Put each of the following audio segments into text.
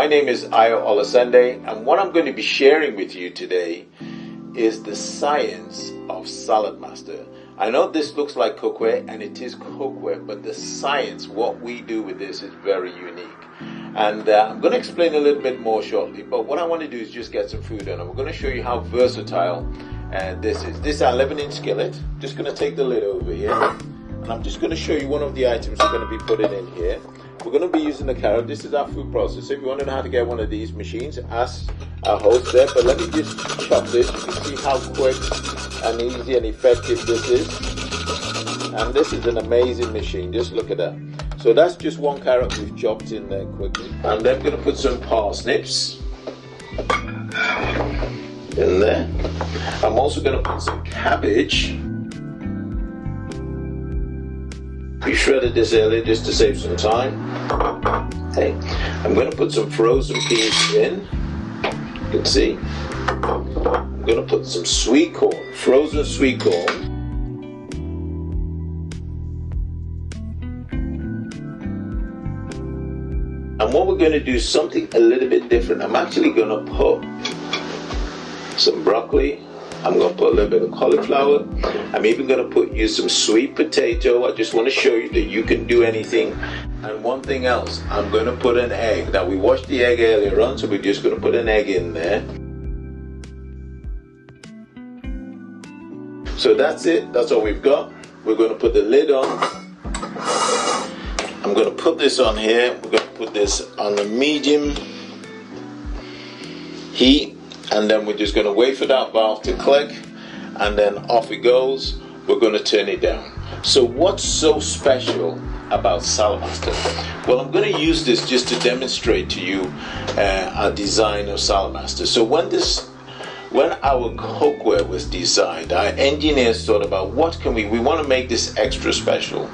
My name is Ayo Olasende, and what I'm going to be sharing with you today is the science of Saladmaster. I know this looks like cookware, and it is cookware, but the science, what we do with this is very unique. And I'm going to explain a little bit more shortly, but what I want to do is just get some food on, and we're going to show you how versatile this is. This is our 11-inch skillet. Just going to take the lid over here, and I'm just going to show you one of the items we're going to be putting in here. We're going to be using the carrot. This is our food processor. If you want to know how to get one of these machines, ask our host there. But let me just chop this. You can see how quick and easy and effective this is. And this is an amazing machine. Just look at that. So that's just one carrot we've chopped in there quickly. And then I'm going to put some parsnips in there. I'm also going to put some cabbage. We shredded this earlier just to save some time. Okay, I'm going to put some frozen peas in. You can see. I'm going to put some sweet corn, frozen sweet corn. And what we're going to do is something a little bit different. I'm actually going to put some broccoli. I'm going to put a little bit of cauliflower. I'm even going to use some sweet potato. I just want to show you that you can do anything. And one thing else, I'm going to put an egg. Now we washed the egg earlier on, so we're just going to put an egg in there. So that's it. That's all we've got. We're going to put the lid on. I'm going to put this on here. We're going to put this on a medium heat. And then we're just going to wait for that valve to click, and then off it goes. We're going to turn it down. So what's so special about Saladmaster? Well, I'm going to use this just to demonstrate to you our design of Saladmaster. So when our cookware was designed, our engineers thought about what can we want to make this extra special.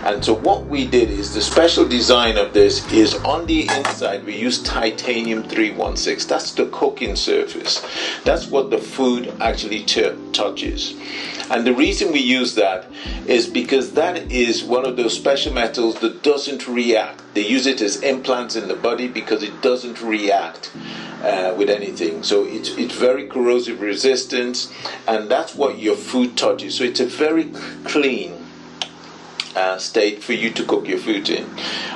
And so what we did is the special design of this is on the inside we use titanium 316. That's the cooking surface. That's what the food actually touches. And the reason we use that is because that is one of those special metals that doesn't react. They use it as implants in the body because it doesn't react with anything. So it's very corrosive resistant, and that's what your food touches. So it's a very clean state for you to cook your food in.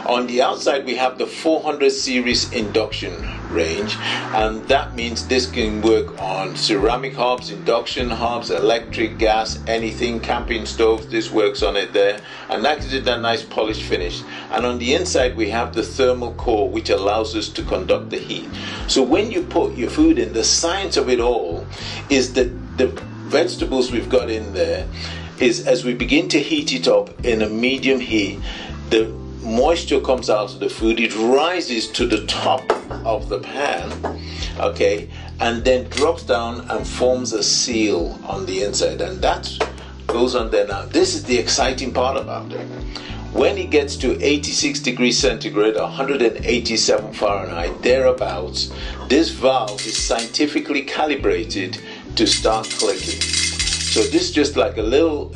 On the outside we have the 400 series induction range, and that means this can work on ceramic hobs, induction hobs, electric, gas, anything, camping stoves. This works on it there, and that gives it that nice polished finish. And on the inside we have the thermal core, which allows us to conduct the heat. So when you put your food in, the science of it all is that the vegetables we've got in there is, as we begin to heat it up in a medium heat, the moisture comes out of the food, it rises to the top of the pan, okay, and then drops down and forms a seal on the inside, and that goes on there. Now this is the exciting part about it. When it gets to 86 degrees centigrade, 187 Fahrenheit, thereabouts, this valve is scientifically calibrated to start clicking. So this is just like a little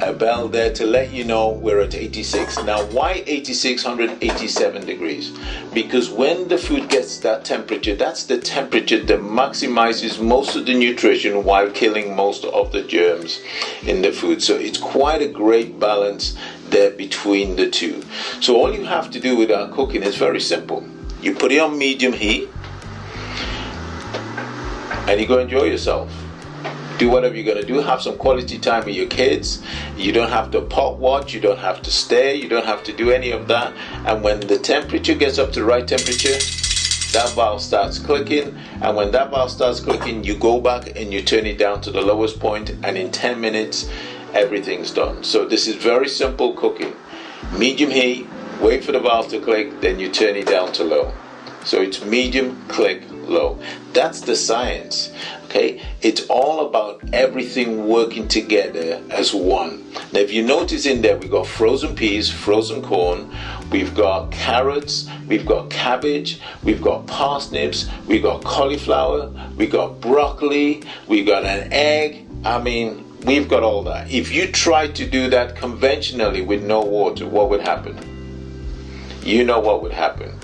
a bell there to let you know we're at 86. Now why 86, 187 degrees? Because when the food gets that temperature, that's the temperature that maximizes most of the nutrition while killing most of the germs in the food. So it's quite a great balance there between the two. So all you have to do with our cooking is very simple. You put it on medium heat and you go enjoy yourself. Do whatever you're going to do. Have some quality time with your kids. You don't have to pot watch. You don't have to stare. You don't have to do any of that. And when the temperature gets up to the right temperature, that valve starts clicking. And when that valve starts clicking, you go back and you turn it down to the lowest point, and in 10 minutes, everything's done. So this is very simple cooking. Medium heat, wait for the valve to click, then you turn it down to low. So it's medium, click, low. That's the science. Okay, it's all about everything working together as one. Now if you notice in there, we've got frozen peas, frozen corn, we've got carrots, we've got cabbage, we've got parsnips, we've got cauliflower, we've got broccoli, we've got an egg. I mean, we've got all that. If you try to do that conventionally with no water, what would happen? you know what would happen.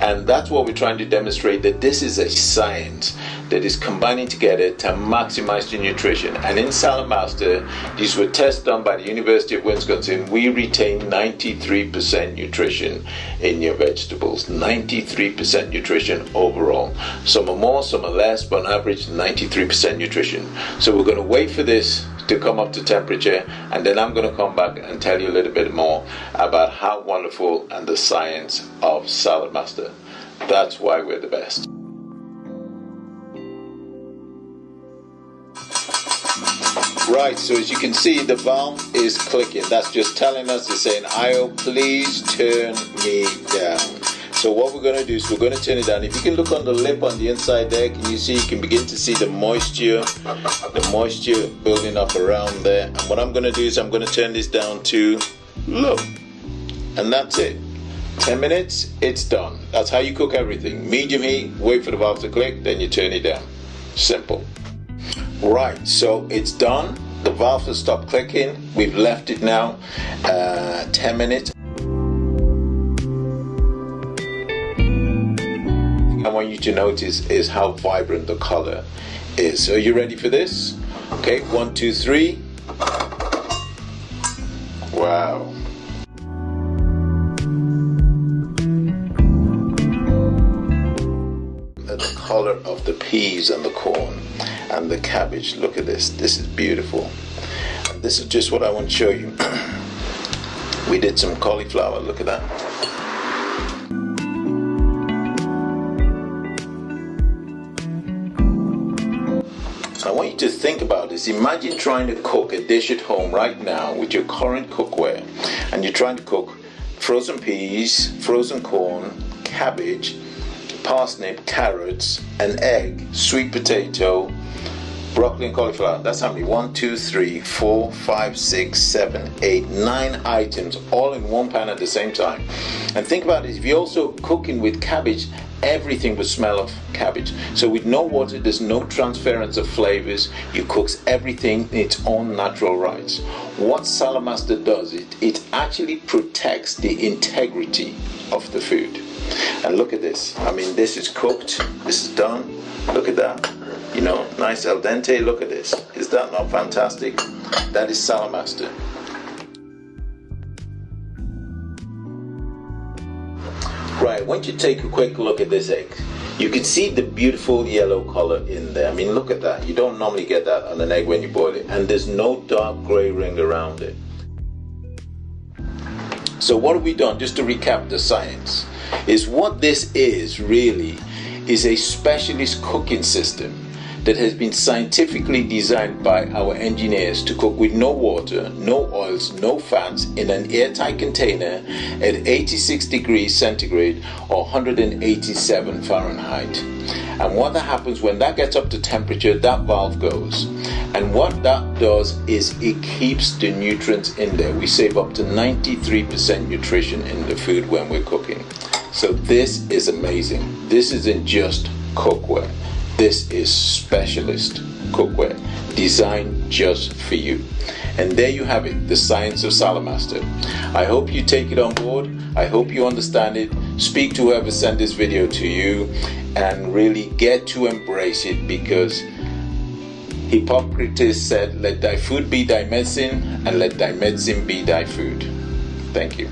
And that's what we're trying to demonstrate, that this is a science that is combining together to maximize the nutrition. And in Saladmaster, these were tests done by the University of Wisconsin. We retain 93% nutrition in your vegetables, 93% nutrition overall. Some are more, some are less, but on average 93% nutrition. So we're going to wait for this to come up to temperature, and then I'm going to come back and tell you a little bit more about how wonderful and the science of Saladmaster. That's why we're the best. Right, so as you can see, the valve is clicking. That's just telling us, it's saying, "IO, please turn me down." So what we're going to do is we're going to turn it down. If you can look on the lip on the inside there, can you see, you can begin to see the moisture building up around there. And what I'm going to do is I'm going to turn this down to low. And that's it. 10 minutes, it's done. That's how you cook everything. Medium heat, wait for the valve to click, then you turn it down. Simple. Right, so it's done. The valve has stopped clicking. We've left it now 10 minutes. I want you to notice is how vibrant the color is. So are you ready for this? Okay, 1, 2, 3. Wow. The color of the peas and the corn and the cabbage. Look at this. This is beautiful. And this is just what I want to show you. We did some cauliflower. Look at that. I want you to think about this. Imagine trying to cook a dish at home right now with your current cookware, and you're trying to cook frozen peas, frozen corn, cabbage, parsnip, carrots, an egg, sweet potato, broccoli and cauliflower. That's how many? 1, 2, 3, 4, 5, 6, 7, 8, 9 items all in one pan at the same time. And think about it, if you're also cooking with cabbage, everything would smell of cabbage. So with no water, there's no transference of flavors. You cook everything in its own natural rights. What Saladmaster does, it actually protects the integrity of the food. And look at this. I mean, this is cooked. This is done. Look at that. You know, nice al dente. Look at this. Is that not fantastic? That is Saladmaster. Right, I want you to take a quick look at this egg. You can see the beautiful yellow color in there. I mean, look at that. You don't normally get that on an egg when you boil it. And there's no dark gray ring around it. So what have we done? Just to recap the science, is what this is really is a specialist cooking system that has been scientifically designed by our engineers to cook with no water, no oils, no fats in an airtight container at 86 degrees centigrade or 187 Fahrenheit. And what that happens when that gets up to temperature, that valve goes. And what that does is it keeps the nutrients in there. We save up to 93% nutrition in the food when we're cooking. So this is amazing. This isn't just cookware. This is specialist cookware designed just for you. And there you have it, the science of Saladmaster. I hope you take it on board. I hope you understand it. Speak to whoever sent this video to you and really get to embrace it, because Hippocrates said, "Let thy food be thy medicine, and let thy medicine be thy food." Thank you.